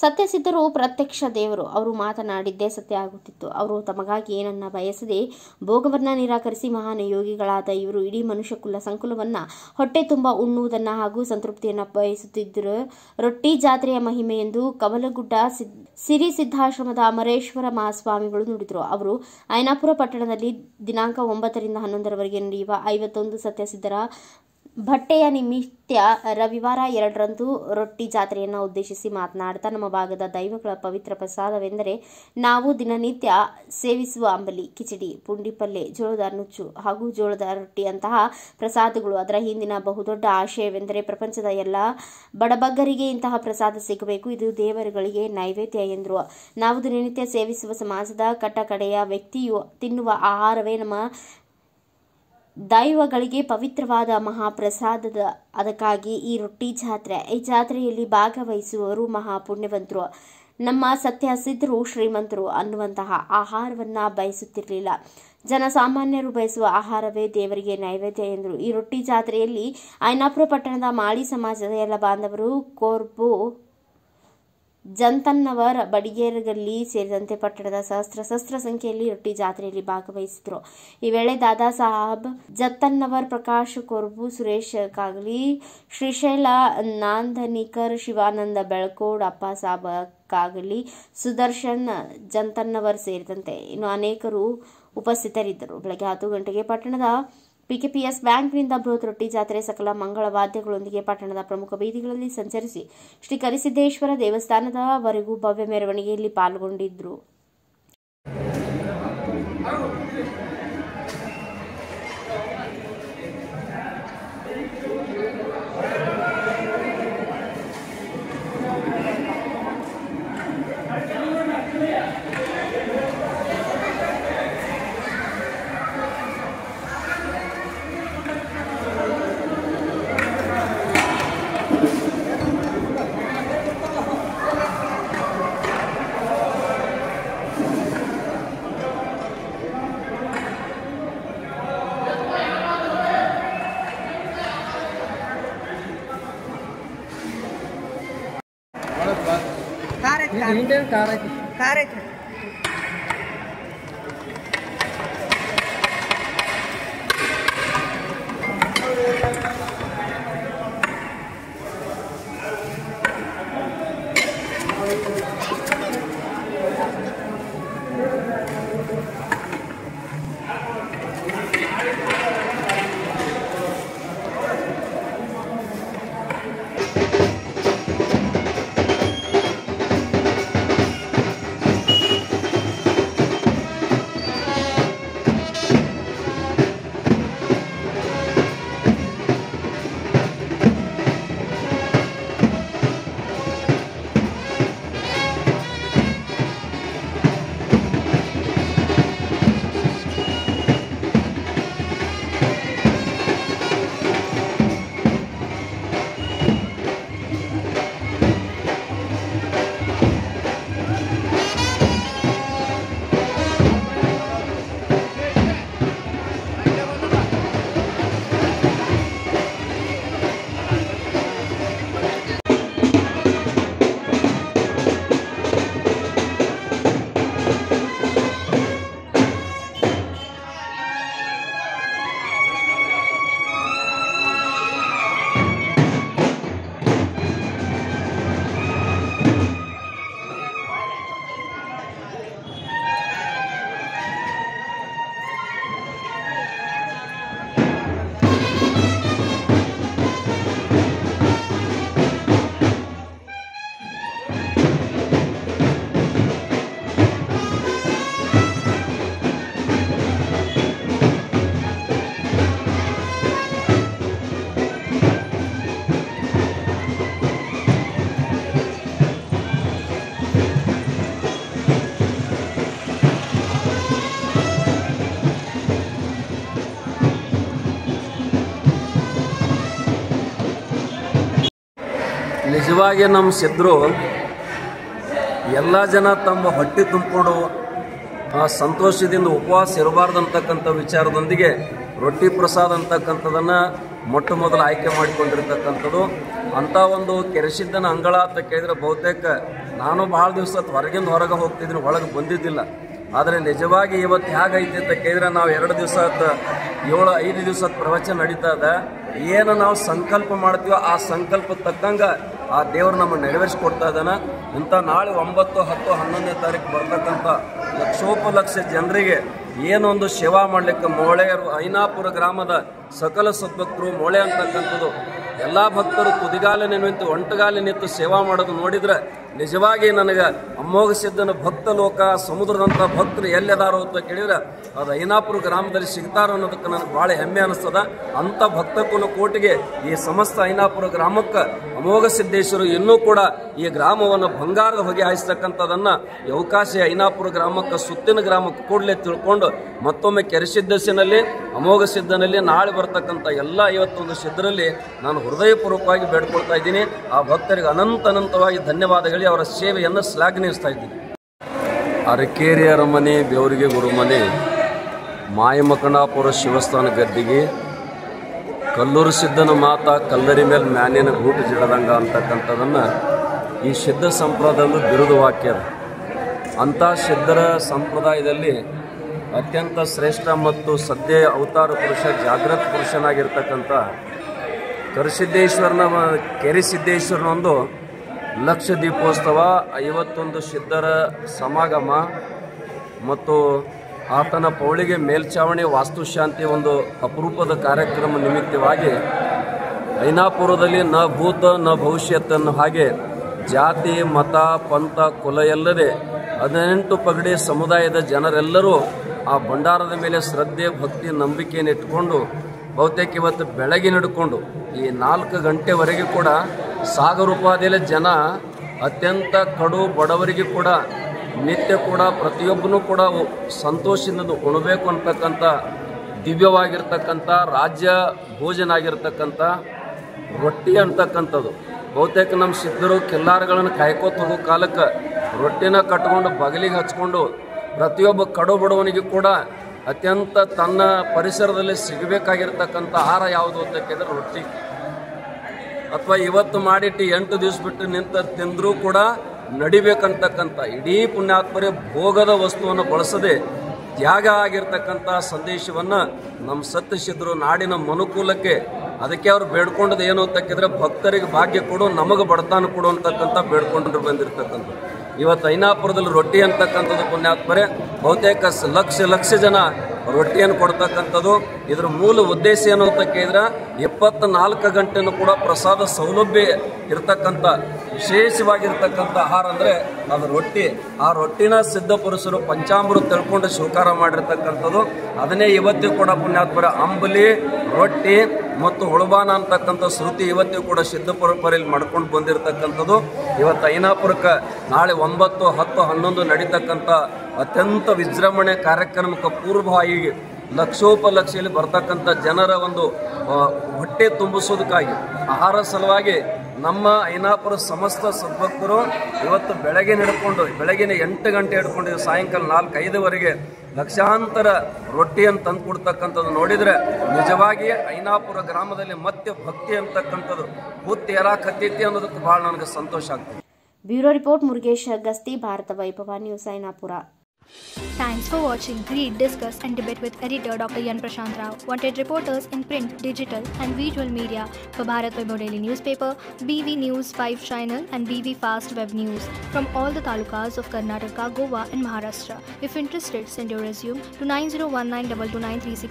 ಸತ್ಯಸಿದ್ಧರು ಪ್ರತ್ಯಕ್ಷ ದೇವರು. ಅವರು ಮಾತನಾಡಿದ್ದೇ ಸತ್ಯ ಆಗುತ್ತಿತ್ತು. ಅವರು ತಮಗಾಗಿ ಏನನ್ನ ಬಯಸದೆ ಭೋಗವನ್ನ ನಿರಾಕರಿಸಿ ಮಹಾನ್ ಯೋಗಿಗಳಾದ ಇವರು ಇಡೀ ಮನುಷ್ಯ ಸಂಕುಲವನ್ನ ಹೊಟ್ಟೆ ತುಂಬ ಉಣ್ಣುವುದನ್ನ ಹಾಗೂ ಸಂತೃಪ್ತಿಯನ್ನ ಬಯಸುತ್ತಿದ್ದರು. ರೊಟ್ಟಿ ಜಾತ್ರೆಯ ಮಹಿಮೆ ಎಂದು ಕವಲಗುಡ್ಡ ಸಿರಿ ಸಿದ್ಧಾಶ್ರಮದ ಅಮರೇಶ್ವರ ಮಹಾಸ್ವಾಮಿಗಳು ನುಡಿದರು. ಅವರು ಐನಾಪುರ ಪಟ್ಟಣದಲ್ಲಿ ದಿನಾಂಕ 9 ರಿಂದ 11ರವರೆಗೆ ನಡೆಯುವ 51 ಸತ್ಯಸಿದ್ಧರ ಭಟ್ಟೆಯ ನಿಮಿತ್ತ ರವಿವಾರ 2ರಂದು ರೊಟ್ಟಿ ಜಾತ್ರೆಯನ್ನು ಉದ್ದೇಶಿಸಿ ಮಾತನಾಡುತ್ತಾ, ನಮ್ಮ ಭಾಗದ ದೈವಗಳ ಪವಿತ್ರ ಪ್ರಸಾದವೆಂದರೆ ನಾವು ದಿನನಿತ್ಯ ಸೇವಿಸುವ ಅಂಬಲಿ, ಕಿಚಡಿ, ಪುಂಡಿ ಪಲ್ಲೆ, ಜೋಳದ ನುಚ್ಚು ಹಾಗೂ ಜೋಳದ ರೊಟ್ಟಿ ಅಂತಹ ಪ್ರಸಾದಗಳು. ಅದರ ಹಿಂದಿನ ಬಹುದೊಡ್ಡ ಆಶಯವೆಂದರೆ ಪ್ರಪಂಚದ ಎಲ್ಲ ಬಡಬಗ್ಗರಿಗೆ ಇಂತಹ ಪ್ರಸಾದ ಸಿಗಬೇಕು, ಇದು ದೇವರುಗಳಿಗೆ ನೈವೇದ್ಯ ಎಂದರು. ನಾವು ದಿನನಿತ್ಯ ಸೇವಿಸುವ ಸಮಾಜದ ಕಟ್ಟಕಡೆಯ ವ್ಯಕ್ತಿಯು ತಿನ್ನುವ ಆಹಾರವೇ ನಮ್ಮ ದೈವಗಳಿಗೆ ಪವಿತ್ರವಾದ ಮಹಾಪ್ರಸಾದದ. ಅದಕ್ಕಾಗಿ ಈ ರೊಟ್ಟಿ ಜಾತ್ರೆ. ಈ ಜಾತ್ರೆಯಲ್ಲಿ ಭಾಗವಹಿಸುವವರು ಮಹಾಪುಣ್ಯವಂತರು. ನಮ್ಮ ಸತ್ಯಸಿದ್ಧರು ಶ್ರೀಮಂತರು ಅನ್ನುವಂತಹ ಆಹಾರವನ್ನ ಬಯಸುತ್ತಿರಲಿಲ್ಲ. ಜನಸಾಮಾನ್ಯರು ಬಯಸುವ ಆಹಾರವೇ ದೇವರಿಗೆ ನೈವೇದ್ಯ ಎಂದರು. ಈ ರೊಟ್ಟಿ ಜಾತ್ರೆಯಲ್ಲಿ ಐನಾಪುರ ಪಟ್ಟಣದ ಮಾಳಿ ಸಮಾಜದ ಎಲ್ಲ ಬಾಂಧವರು, ಕೋರ್ಬು, ಜಂತನ್ನವರ್, ಬಡಿಗೇರಗಲ್ಲಿ ಸೇರಿದಂತೆ ಪಟ್ಟಣದ ಸಹಸ್ರ ಸಂಖ್ಯೆಯಲ್ಲಿ ರೊಟ್ಟಿ ಜಾತ್ರೆಯಲ್ಲಿ ಭಾಗವಹಿಸಿದರು. ಈ ವೇಳೆ ದಾದಾ ಸಾಹಬ್ ಜತ್ತನ್ನವರ್, ಪ್ರಕಾಶ್ ಕೋರ್ಬು, ಸುರೇಶ್ ಕಾಗಲಿ, ಶ್ರೀಶೈಲ ನಾಂದನಿಕರ್, ಶಿವಾನಂದ ಬೆಳಕೋಡ್, ಅಪ್ಪ ಸಾಬ್ ಕಾಗಲಿ, ಸುದರ್ಶನ್ ಜಂತನ್ನವರ್ ಸೇರಿದಂತೆ ಇನ್ನು ಅನೇಕರು ಉಪಸ್ಥಿತರಿದ್ದರು. ಬೆಳಗ್ಗೆ 10 ಗಂಟೆಗೆ ಪಟ್ಟಣದ PKPS ಬ್ಯಾಂಕ್ನಿಂದ ಬೃಹತ್ ರೊಟ್ಟಿ ಜಾತ್ರೆ ಸಕಲ ಮಂಗಳ ವಾದ್ಯಗಳೊಂದಿಗೆ ಪಟ್ಟಣದ ಪ್ರಮುಖ ಬೀದಿಗಳಲ್ಲಿ ಸಂಚರಿಸಿ ಶ್ರೀ ಕರಿಸಿದ್ದೇಶ್ವರ ದೇವಸ್ಥಾನದವರೆಗೂ ಭವ್ಯ ಮೆರವಣಿಗೆಯಲ್ಲಿ ಪಾಲ್ಗೊಂಡಿದ್ರು. कार ನಿಜವಾಗಿ ನಮ್ಮ ಸಿದ್ಧರು ಎಲ್ಲ ಜನ ತಮ್ಮ ಹೊಟ್ಟೆ ತುಂಬಿಕೊಂಡು ಸಂತೋಷದಿಂದ ಉಪವಾಸ ಇರಬಾರ್ದು ಅಂತಕ್ಕಂಥ ವಿಚಾರದೊಂದಿಗೆ ರೊಟ್ಟಿ ಪ್ರಸಾದ ಅಂತಕ್ಕಂಥದನ್ನು ಮೊಟ್ಟ ಮೊದಲು ಆಯ್ಕೆ ಮಾಡಿಕೊಂಡಿರ್ತಕ್ಕಂಥದ್ದು. ಅಂಥ ಒಂದು ಕೆರೆಸಿದ್ದನ ಅಂಗಳ ಅಂತ ಕೇಳಿದರೆ ಬಹುತೇಕ ನಾನು ಭಾಳ ದಿವಸ ಹೊರಗೆ ಹೋಗ್ತಿದ್ದೀನಿ, ಒಳಗೆ ಬಂದಿದ್ದಿಲ್ಲ. ಆದರೆ ನಿಜವಾಗಿ ಇವತ್ತು ಹೇಗೈತಿ ಅಂತ ಕೇಳಿದ್ರೆ ನಾವು 2 ದಿವಸ 5 ದಿವಸದ ಪ್ರವಚನ ನಡೀತಾ ಇದೆ. ಏನು ನಾವು ಸಂಕಲ್ಪ ಮಾಡ್ತೀವೋ ಆ ಸಂಕಲ್ಪ ತಕ್ಕಂಗೆ ಆ ದೇವರು ನಮ್ಮನ್ನು ನೆರವೇರಿಸಿಕೊಡ್ತಾ ಇದ್ದಾನೆ. ಇಂಥ ನಾಳೆ 9, 10, 11ನೇ ತಾರೀಕು ಬರ್ತಕ್ಕಂಥ ಲಕ್ಷೋಪಲಕ್ಷ ಜನರಿಗೆ ಏನೊಂದು ಸೇವಾ ಮಾಡಲಿಕ್ಕೆ ಮೊಳೆಯರು ಐನಾಪುರ ಗ್ರಾಮದ ಸಕಲ ಸದ್ಭಕ್ತರು ಮೊಳೆ ಅಂತಕ್ಕಂಥದ್ದು ಎಲ್ಲ ಭಕ್ತರು ತುದಿಗಾಲ ನಿಂತು ಒಂಟಗಾಲಿ ನಿಂತು ಸೇವಾ ಮಾಡೋದು ನೋಡಿದರೆ ನಿಜವಾಗಿ ನನಗೆ ಅಮೋಘ ಸಿದ್ಧನ ಭಕ್ತ ಲೋಕ ಸಮುದ್ರದಂಥ ಭಕ್ತರು ಎಲ್ಲಿದಾರೋ ಅಂತ ಕೇಳಿದ್ರೆ ಅದು ಐನಾಪುರ ಗ್ರಾಮದಲ್ಲಿ ಸಿಗ್ತಾರೋ ಅನ್ನೋದಕ್ಕೆ ನನಗೆ ಭಾಳ ಹೆಮ್ಮೆ ಅನಿಸ್ತದ. ಅಂಥ ಭಕ್ತ ಕುಲ ಕೋಟಿಗೆ ಈ ಸಮಸ್ತ ಐನಾಪುರ ಗ್ರಾಮಕ್ಕೆ ಅಮೋಘ ಸಿದ್ದೇಶ್ವರು ಇನ್ನೂ ಕೂಡ ಈ ಗ್ರಾಮವನ್ನು ಬಂಗಾರದ ಹೊಗೆ ಹಾಯಿಸ್ತಕ್ಕಂಥದ್ದನ್ನು ಈ ಅವಕಾಶ ಐನಾಪುರ ಗ್ರಾಮಕ್ಕೆ ಸುತ್ತಿನ ಗ್ರಾಮಕ್ಕೆ ಕೂಡಲೇ ತಿಳ್ಕೊಂಡು ಮತ್ತೊಮ್ಮೆ ಕೆರೆಸಿದ್ದೇಶನಲ್ಲಿ ಅಮೋಘ ಸಿದ್ಧನಲ್ಲಿ ನಾಳೆ ಬರ್ತಕ್ಕಂಥ ಎಲ್ಲ 51 ಸಿದ್ಧರಲ್ಲಿ ನಾನು ಹೃದಯಪೂರ್ವಕವಾಗಿ ಬೇಡ್ಕೊಳ್ತಾ ಇದ್ದೀನಿ. ಆ ಭಕ್ತರಿಗೆ ಅನಂತವಾಗಿ ಧನ್ಯವಾದಗಳು, ಅವರ ಸೇವೆಯನ್ನು ಶ್ಲಾಘಿಸ್ತಾ ಇದ್ದೀನಿ. ಅರಕೇರಿ ಅರಮನೆ, ಬೆವರಿಗೆ ಗುರುಮನೆ, ಮಾಯಮಕಣಾಪುರ ಶಿವಸ್ಥಾನ ಗದ್ದಿಗೆ, ಕಲ್ಲೂರು ಸಿದ್ಧನ ಮಾತಾ ಕಲ್ಲರಿ ಮೇಲೆ ಮ್ಯಾನಿನ ಗೂಟು ಜಿಡದಂಗ ಅಂತಕ್ಕಂಥದ್ದನ್ನು ಈ ಸಿದ್ಧ ಸಂಪ್ರದಾಯದ ಬಿರುದು ವಾಕ್ಯ. ಅಂಥ ಸಿದ್ಧರ ಸಂಪ್ರದಾಯದಲ್ಲಿ ಅತ್ಯಂತ ಶ್ರೇಷ್ಠ ಮತ್ತು ಸದ್ಯ ಅವತಾರ ಪುರುಷ, ಜಾಗೃತ ಪುರುಷನಾಗಿರ್ತಕ್ಕಂಥ ಕರಿಸಿದ್ದೇಶ್ವರನ ಕೆರೆಸಿದ್ದೇಶ್ವರನೊಂದು ಲಕ್ಷ ದೀಪೋತ್ಸವ, 51 ಸಿದ್ಧರ ಸಮಾಗಮ ಮತ್ತು ಆತನ ಪೌಳಿಗೆ ಮೇಲ್ಛಾವಣಿ ವಾಸ್ತುಶಾಂತಿ ಒಂದು ಅಪರೂಪದ ಕಾರ್ಯಕ್ರಮ ನಿಮಿತ್ತವಾಗಿ ಐನಾಪುರದಲ್ಲಿ ನ ಭೂತ ನ ಭವಿಷ್ಯತ್ತನ್ನು ಹಾಗೆ ಜಾತಿ ಮತ ಪಂಥ ಕುಲ ಎಲ್ಲದೆ 18 ಪಗಡಿ ಸಮುದಾಯದ ಜನರೆಲ್ಲರೂ ಆ ಭಂಡಾರದ ಮೇಲೆ ಶ್ರದ್ಧೆ ಭಕ್ತಿ ನಂಬಿಕೆಯನ್ನು ಇಟ್ಕೊಂಡು ಬಹುತೇಕ ಇವತ್ತು ಬೆಳಗ್ಗೆ ನಡ್ಕೊಂಡು ಈ 4 ಗಂಟೆವರೆಗೆ ಕೂಡ ಸಾಗರೋಪಾದಿಯಲ್ಲಿ ಜನ ಅತ್ಯಂತ ಕಡು ಬಡವರಿಗೆ ಕೂಡ ನಿತ್ಯ ಕೂಡ ಪ್ರತಿಯೊಬ್ಬನೂ ಕೂಡ ಸಂತೋಷದಿಂದ ಉಣಬೇಕು ಅಂತಕ್ಕಂಥ ದಿವ್ಯವಾಗಿರ್ತಕ್ಕಂಥ ರಾಜ್ಯ ಭೋಜನ ಆಗಿರ್ತಕ್ಕಂಥ ರೊಟ್ಟಿ ಅಂತಕ್ಕಂಥದ್ದು. ಬಹುತೇಕ ನಮ್ಮ ಸಿದ್ಧರು ಕೆಲ್ಲಾರಗಳನ್ನು ಕಾಯ್ಕೋತ ಹೋಗೋ ಕಾಲಕ್ಕೆ ರೊಟ್ಟಿನ ಕಟ್ಕೊಂಡು ಬಗಲಿಗೆ ಹಚ್ಕೊಂಡು ಪ್ರತಿಯೊಬ್ಬ ಕಡು ಬಡವನಿಗೆ ಕೂಡ ಅತ್ಯಂತ ತನ್ನ ಪರಿಸರದಲ್ಲಿ ಸಿಗಬೇಕಾಗಿರ್ತಕ್ಕಂಥ ಆಹಾರ ಯಾವುದು ಅಂತ ಕೇಳಿದ್ರೆ ರೊಟ್ಟಿ. ಅಥವಾ ಇವತ್ತು ಮಾಡಿಟ್ಟು 8 ದಿವಸ ಬಿಟ್ಟು ನಿಂತ ತಿಂದರೂ ಕೂಡ ನಡಿಬೇಕಂತಕ್ಕಂಥ ಇಡೀ ಪುಣ್ಯಾತ್ಮರೇ ಭೋಗದ ವಸ್ತುವನ್ನು ಬಳಸದೆ ತ್ಯಾಗ ಆಗಿರ್ತಕ್ಕಂಥ ಸಂದೇಶವನ್ನು ನಮ್ಮ ಸತ್ಯಸಿದ್ಧರು ನಾಡಿನ ಮನುಕೂಲಕ್ಕೆ ಅದಕ್ಕೆ ಅವರು ಬೇಡ್ಕೊಂಡದ್ದು ಏನು ಅಂತ ಕೇಳಿದ್ರೆ ಭಕ್ತರಿಗೆ ಭಾಗ್ಯ ಕೊಡು, ನಮಗೆ ಬಡತಾನ ಕೊಡು ಅಂತಕ್ಕಂಥ ಬೇಡ್ಕೊಂಡು ಬಂದಿರತಕ್ಕಂಥ ಇವತ್ತು ಐನಾಪುರದಲ್ಲಿ ರೊಟ್ಟಿ ಅಂತಕ್ಕಂಥದ್ದು ಪುಣ್ಯಾತ್ಮರೇ ಬಹುತೇಕ ಲಕ್ಷ ಜನ ರೊಟ್ಟಿಯನ್ನು ಕೊಡ್ತಕ್ಕಂಥದ್ದು. ಇದರ ಮೂಲ ಉದ್ದೇಶ ಏನು ಅಂತ ಕೇಳಿದ್ರೆ 24 ಗಂಟೆನೂ ಕೂಡ ಪ್ರಸಾದ ಸೌಲಭ್ಯ ಇರತಕ್ಕಂಥ ವಿಶೇಷವಾಗಿರ್ತಕ್ಕಂಥ ಆಹಾರ ಅಂದರೆ ಅದು ರೊಟ್ಟಿ. ಆ ರೊಟ್ಟಿನ ಸಿದ್ಧ ಪುರುಷರು ಪಂಚಾಮೃತ ತಿಳ್ಕೊಂಡು ಸ್ವೀಕಾರ ಮಾಡಿರ್ತಕ್ಕಂಥದ್ದು. ಅದನ್ನೇ ಇವತ್ತಿಗೂ ಕೂಡ ಪುಣ್ಯಾತ್ಮರ ಅಂಬಲಿ ರೊಟ್ಟಿ ಮತ್ತು ಹುಳುಬಾನ ಅಂತಕ್ಕಂಥ ಶ್ರುತಿ ಇವತ್ತಿಗೂ ಕೂಡ ಸಿದ್ಧ ಪರಂಪರೆಯಲ್ಲಿ ಮಾಡ್ಕೊಂಡು ಬಂದಿರತಕ್ಕಂಥದ್ದು. ಇವತ್ತು ಐನಾಪುರಕ್ಕೆ ನಾಳೆ 9, 10, 11 ನಡೀತಕ್ಕಂಥ ಅತ್ಯಂತ ವಿಜೃಂಭಣೆ ಕಾರ್ಯಕ್ರಮಕ್ಕೆ ಪೂರ್ವವಾಗಿ ಲಕ್ಷೋಪಲಕ್ಷೆಯಲ್ಲಿ ಬರ್ತಕ್ಕಂಥ ಜನರ ಒಂದು ಹೊಟ್ಟೆ ತುಂಬಿಸೋದಕ್ಕಾಗಿ ಆಹಾರ ಸಲುವಾಗಿ ನಮ್ಮ ಐನಾಪುರ ಸಮಸ್ತ ಸದ್ಭಕ್ತರು ಇವತ್ತು ಬೆಳಗ್ಗೆ 8 ಗಂಟೆ ಹಿಡ್ಕೊಂಡು ಸಾಯಂಕಾಲ 4-5ವರೆಗೆ ಲಕ್ಷಾಂತರ ರೊಟ್ಟಿಯನ್ನು ತಂದು ಕೊಡ್ತಕ್ಕಂಥದ್ದು ನೋಡಿದರೆ ನಿಜವಾಗಿ ಐನಾಪುರ ಗ್ರಾಮದಲ್ಲಿ ಮತ್ತೆ ಭಕ್ತಿ ಅಂತಕ್ಕಂಥದ್ದು ಹುತ್ತಿ ಏರಾಕತ್ತೈತಿ ಅನ್ನೋದಕ್ಕೆ ಭಾಳ ನನಗೆ ಸಂತೋಷ ಆಗ್ತದೆ. ಬ್ಯೂರೋ ರಿಪೋರ್ಟ್ ಮುರುಗೇಶ್ ಗಸ್ತಿ, ಭಾರತ ವೈಭವ news, Ainapur. Thanks for watching. Read, discuss and debate with editor Dr. Yan Prashant Rao. Wanted reporters in print, digital and visual media for Bharat Vaibhav Daily Newspaper, BV News 5 Channel and BV Fast Web News from all the talukas of Karnataka, Goa and Maharashtra. If interested, send your resume to 9019222936.